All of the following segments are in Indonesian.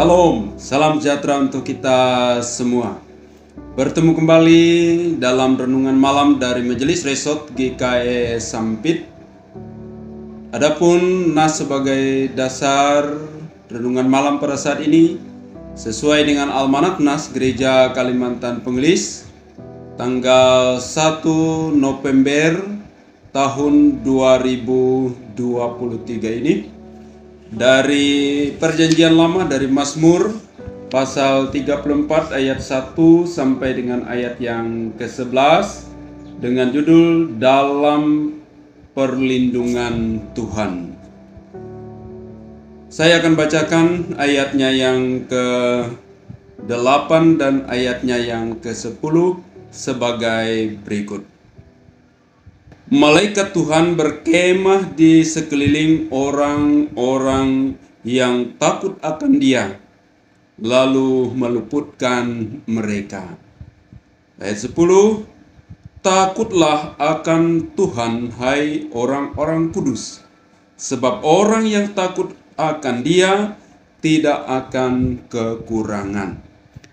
Salam, salam sejahtera untuk kita semua. Bertemu kembali dalam renungan malam dari Majelis Resort GKE Sampit. Adapun nas sebagai dasar renungan malam pada saat ini sesuai dengan Almanak Nas Gereja Kalimantan Pengelis tanggal 1 November tahun 2023 ini. Dari Perjanjian Lama dari Mazmur pasal 34 ayat 1 sampai dengan ayat yang ke-11 dengan judul Dalam Perlindungan Tuhan. Saya akan bacakan ayatnya yang ke-8 dan ayatnya yang ke-10 sebagai berikut. Malaikat Tuhan berkemah di sekeliling orang-orang yang takut akan Dia, lalu meluputkan mereka. Ayat 10, takutlah akan Tuhan, hai orang-orang kudus, sebab orang yang takut akan Dia tidak akan kekurangan.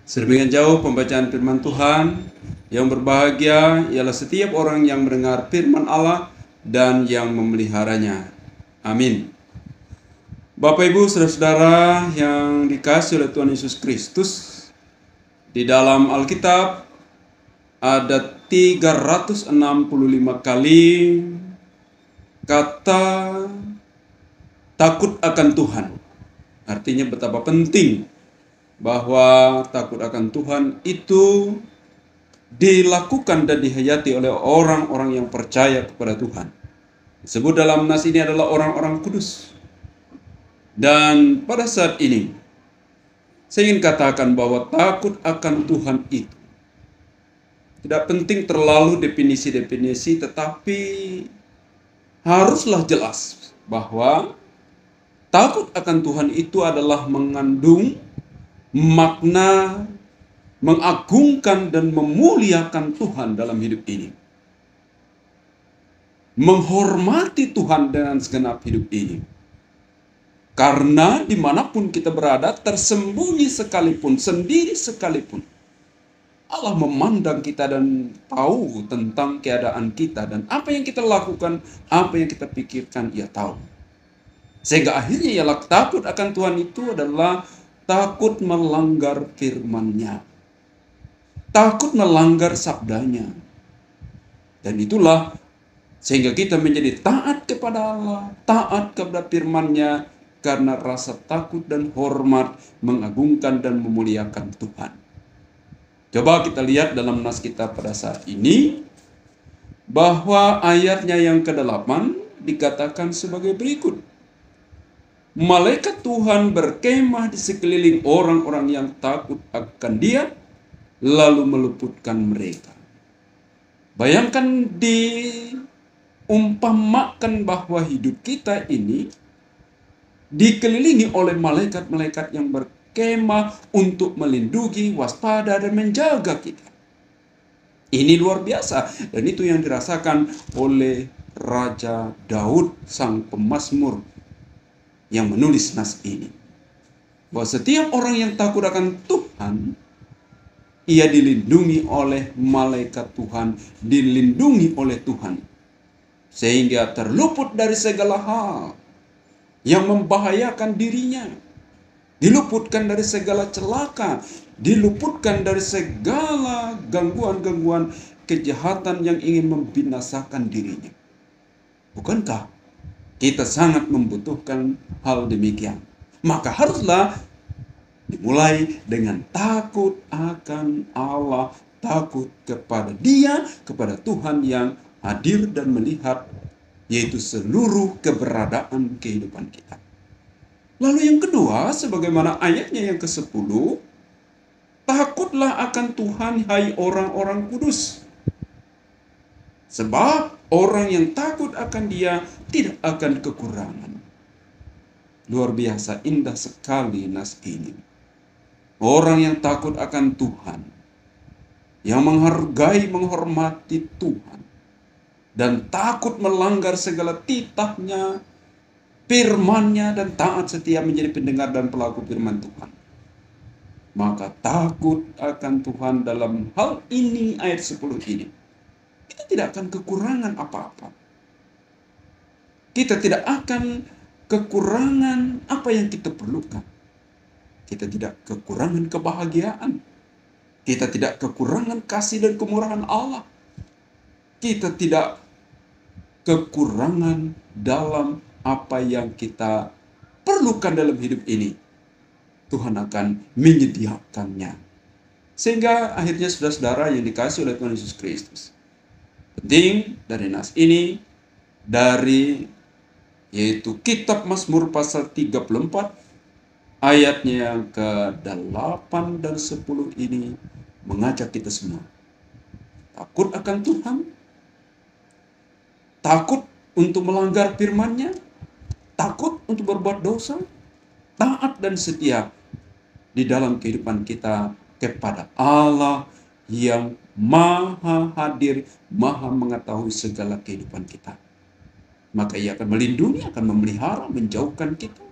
Sedemikian jauh pembacaan firman Tuhan. Yang berbahagia ialah setiap orang yang mendengar firman Allah dan yang memeliharanya. Amin. Bapak Ibu saudara-saudara yang dikasihi oleh Tuhan Yesus Kristus, di dalam Alkitab ada 365 kali kata takut akan Tuhan. Artinya betapa penting bahwa takut akan Tuhan itu dilakukan dan dihayati oleh orang-orang yang percaya kepada Tuhan. Disebut dalam nas ini adalah orang-orang kudus. Dan pada saat ini saya ingin katakan bahwa takut akan Tuhan itu tidak penting terlalu definisi-definisi, tetapi haruslah jelas bahwa takut akan Tuhan itu adalah mengandung makna mengagungkan dan memuliakan Tuhan dalam hidup ini. Menghormati Tuhan dengan segenap hidup ini. Karena dimanapun kita berada, tersembunyi sekalipun, sendiri sekalipun, Allah memandang kita dan tahu tentang keadaan kita. Dan apa yang kita lakukan, apa yang kita pikirkan, Ia tahu. Sehingga akhirnya ialah takut akan Tuhan itu adalah takut melanggar firman-Nya. Takut melanggar sabdanya. Dan itulah sehingga kita menjadi taat kepada Allah, taat kepada firman-Nya, karena rasa takut dan hormat mengagungkan dan memuliakan Tuhan. Coba kita lihat dalam nas kita pada saat ini, bahwa ayatnya yang ke-8 dikatakan sebagai berikut. Malaikat Tuhan berkemah di sekeliling orang-orang yang takut akan Dia, lalu meluputkan mereka. Bayangkan diumpamakan bahwa hidup kita ini dikelilingi oleh malaikat-malaikat yang berkemah untuk melindungi, waspada, dan menjaga kita. Ini luar biasa, dan itu yang dirasakan oleh Raja Daud, sang pemazmur yang menulis nas ini. Bahwa setiap orang yang takut akan Tuhan, ia dilindungi oleh malaikat Tuhan, dilindungi oleh Tuhan. Sehingga terluput dari segala hal yang membahayakan dirinya. Diluputkan dari segala celaka, diluputkan dari segala gangguan-gangguan kejahatan yang ingin membinasakan dirinya. Bukankah kita sangat membutuhkan hal demikian? Maka haruslah dimulai dengan takut akan Allah, takut kepada Dia, kepada Tuhan yang hadir dan melihat, yaitu seluruh keberadaan kehidupan kita. Lalu yang kedua, sebagaimana ayatnya yang ke-10, takutlah akan Tuhan, hai orang-orang kudus. Sebab orang yang takut akan Dia tidak akan kekurangan. Luar biasa indah sekali nas ini. Orang yang takut akan Tuhan, yang menghargai, menghormati Tuhan, dan takut melanggar segala titahnya, firman-Nya, dan taat setia menjadi pendengar dan pelaku firman Tuhan. Maka takut akan Tuhan dalam hal ini, ayat 10 ini, kita tidak akan kekurangan apa-apa. Kita tidak akan kekurangan apa yang kita perlukan. Kita tidak kekurangan kebahagiaan. Kita tidak kekurangan kasih dan kemurahan Allah. Kita tidak kekurangan dalam apa yang kita perlukan dalam hidup ini. Tuhan akan menyediakannya. Sehingga akhirnya saudara-saudara yang dikasih oleh Tuhan Yesus Kristus, penting dari nas ini, dari yaitu kitab Mazmur pasal 34 ayatnya yang ke-8 dan 10 ini mengajak kita semua takut akan Tuhan, takut untuk melanggar firman-Nya, takut untuk berbuat dosa, taat dan setia di dalam kehidupan kita kepada Allah yang maha hadir, maha mengetahui segala kehidupan kita. Maka Ia akan melindungi, akan memelihara, menjauhkan kita,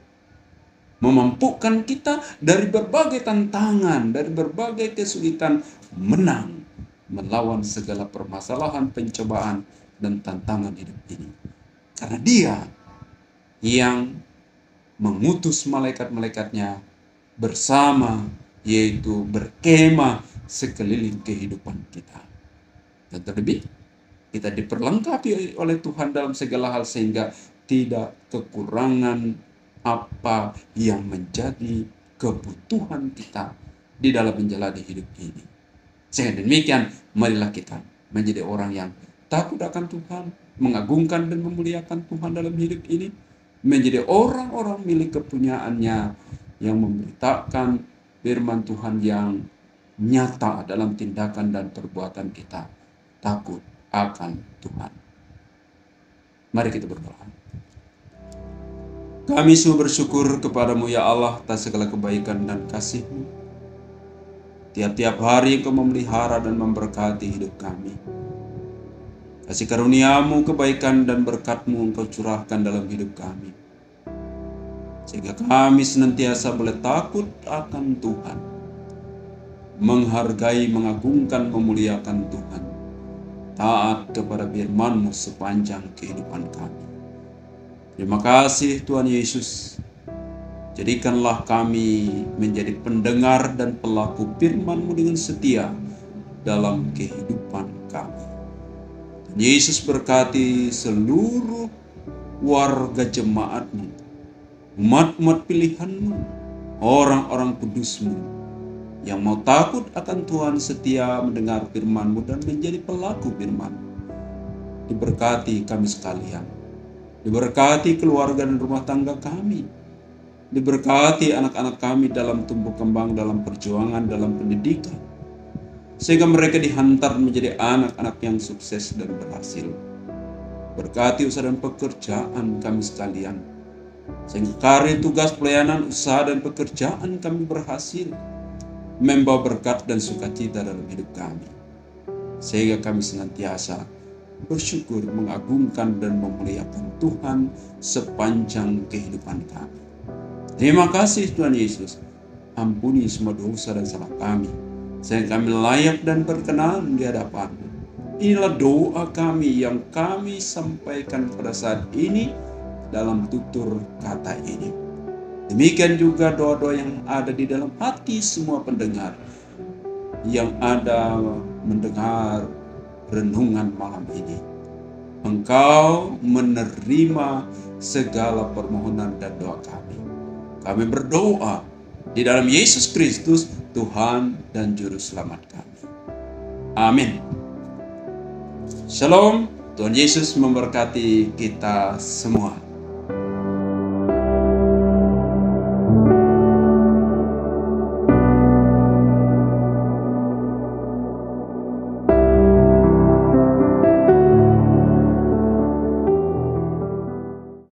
memampukan kita dari berbagai tantangan, dari berbagai kesulitan, menang melawan segala permasalahan, pencobaan, dan tantangan hidup ini. Karena Dia yang mengutus malaikat-malaikatnya bersama, yaitu berkemah sekeliling kehidupan kita. Dan terlebih, kita diperlengkapi oleh Tuhan dalam segala hal sehingga tidak kekurangan apa yang menjadi kebutuhan kita di dalam menjalani hidup ini. Sehingga demikian, marilah kita menjadi orang yang takut akan Tuhan, mengagungkan dan memuliakan Tuhan dalam hidup ini, menjadi orang-orang milik kepunyaannya yang memberitakan firman Tuhan yang nyata dalam tindakan dan perbuatan kita. Takut akan Tuhan. Mari kita berdoa. Kami sungguh bersyukur kepadamu ya Allah atas segala kebaikan dan kasih-Mu. Tiap-tiap hari Engkau memelihara dan memberkati hidup kami. Kasih karunia-Mu, kebaikan dan berkat-Mu Engkau curahkan dalam hidup kami. Sehingga kami senantiasa boleh takut akan Tuhan. Menghargai, mengagungkan, memuliakan Tuhan. Taat kepada firman-Mu sepanjang kehidupan kami. Terima kasih Tuhan Yesus. Jadikanlah kami menjadi pendengar dan pelaku firman-Mu dengan setia dalam kehidupan kami. Yesus berkati seluruh warga jemaat-Mu, umat-umat pilihan-Mu, orang-orang kudus-Mu, yang mau takut akan Tuhan, setia mendengar firman-Mu dan menjadi pelaku firman-Mu. Diberkati kami sekalian, diberkati keluarga dan rumah tangga kami, diberkati anak-anak kami dalam tumbuh kembang, dalam perjuangan, dalam pendidikan, sehingga mereka dihantar menjadi anak-anak yang sukses dan berhasil. Berkati usaha dan pekerjaan kami sekalian, sehingga karir, tugas, pelayanan, usaha dan pekerjaan kami berhasil, membawa berkat dan sukacita dalam hidup kami. Sehingga kami senantiasa bersyukur, mengagungkan dan memuliakan Tuhan sepanjang kehidupan kami. Terima kasih Tuhan Yesus. Ampuni semua dosa dan salah kami, sehingga kami layak dan berkenan di hadapan-Mu. Inilah doa kami yang kami sampaikan pada saat ini dalam tutur kata ini. Demikian juga doa-doa yang ada di dalam hati semua pendengar yang ada mendengar renungan malam ini. Engkau menerima segala permohonan dan doa kami. Kami berdoa di dalam Yesus Kristus, Tuhan dan Juru Selamat kami. Amin. Shalom, Tuhan Yesus memberkati kita semua.